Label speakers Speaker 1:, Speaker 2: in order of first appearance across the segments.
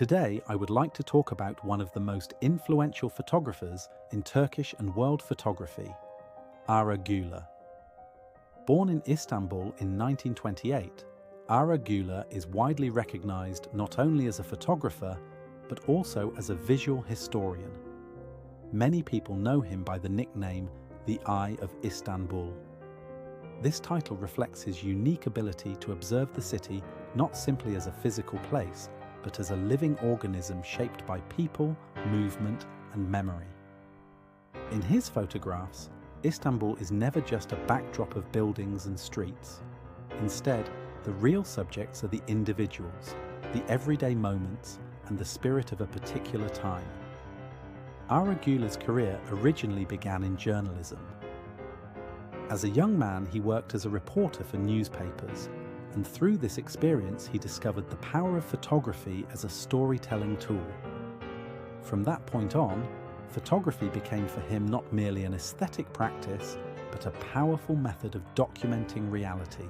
Speaker 1: Today, I would like to talk about one of the most influential photographers in Turkish and world photography, Ara Güler. Born in Istanbul in 1928, Ara Güler is widely recognized not only as a photographer, but also as a visual historian. Many people know him by the nickname the Eye of Istanbul. This title reflects his unique ability to observe the city not simply as a physical place, but as a living organism shaped by people, movement, and memory. In his photographs, Istanbul is never just a backdrop of buildings and streets. Instead, the real subjects are the individuals, the everyday moments, and the spirit of a particular time. Ara Güler's career originally began in journalism. As a young man, he worked as a reporter for newspapers, and through this experience he discovered the power of photography as a storytelling tool. From that point on, photography became for him not merely an aesthetic practice, but a powerful method of documenting reality.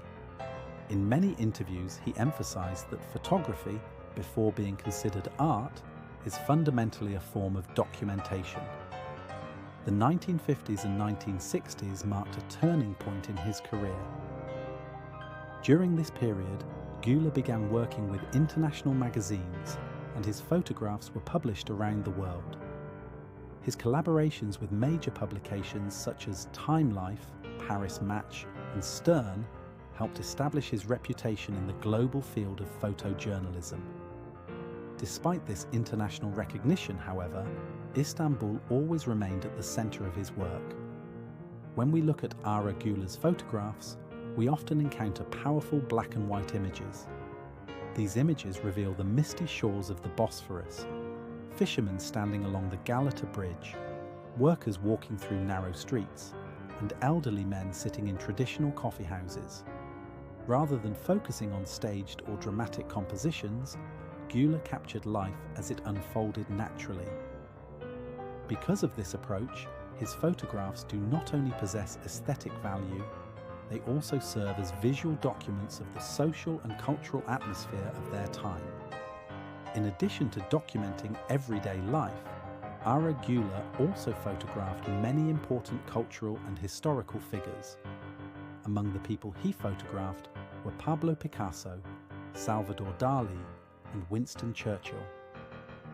Speaker 1: In many interviews, he emphasized that photography, before being considered art, is fundamentally a form of documentation. The 1950s and 1960s marked a turning point in his career. During this period, Güler began working with international magazines, and his photographs were published around the world. His collaborations with major publications such as Time Life, Paris Match, and Stern helped establish his reputation in the global field of photojournalism. Despite this international recognition, however, Istanbul always remained at the center of his work. When we look at Ara Güler's photographs, we often encounter powerful black and white images. These images reveal the misty shores of the Bosphorus, fishermen standing along the Galata Bridge, workers walking through narrow streets, and elderly men sitting in traditional coffee houses. Rather than focusing on staged or dramatic compositions, Güler captured life as it unfolded naturally. Because of this approach, his photographs do not only possess aesthetic value, they also serve as visual documents of the social and cultural atmosphere of their time. In addition to documenting everyday life, Ara Güler also photographed many important cultural and historical figures. Among the people he photographed were Pablo Picasso, Salvador Dali, and Winston Churchill.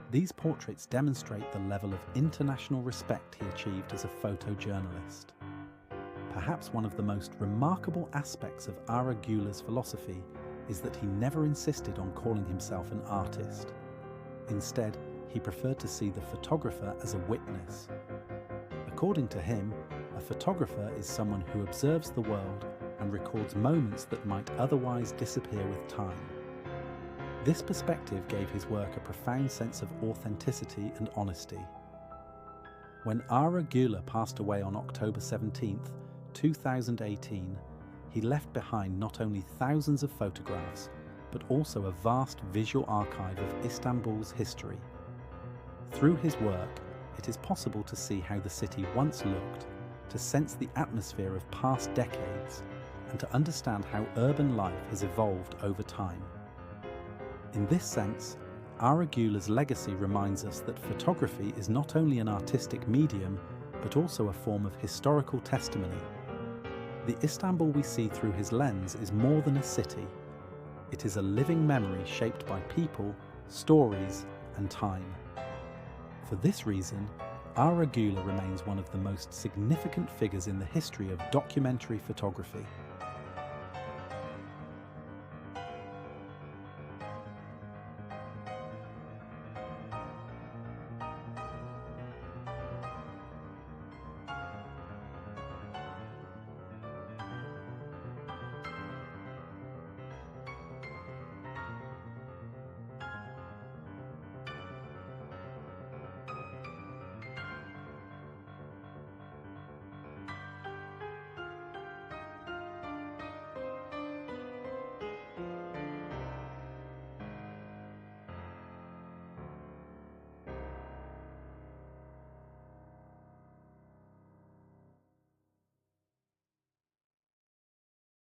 Speaker 1: These portraits demonstrate the level of international respect he achieved as a photojournalist. Perhaps one of the most remarkable aspects of Ara Güler's philosophy is that he never insisted on calling himself an artist. Instead, he preferred to see the photographer as a witness. According to him, a photographer is someone who observes the world and records moments that might otherwise disappear with time. This perspective gave his work a profound sense of authenticity and honesty. When Ara Güler passed away on October 17, 2018, he left behind not only thousands of photographs, but also a vast visual archive of Istanbul's history. Through his work, it is possible to see how the city once looked, to sense the atmosphere of past decades, and to understand how urban life has evolved over time. In this sense, Ara Güler's legacy reminds us that photography is not only an artistic medium, but also a form of historical testimony. The Istanbul we see through his lens is more than a city. It is a living memory shaped by people, stories, and time. For this reason, Ara Güler remains one of the most significant figures in the history of documentary photography.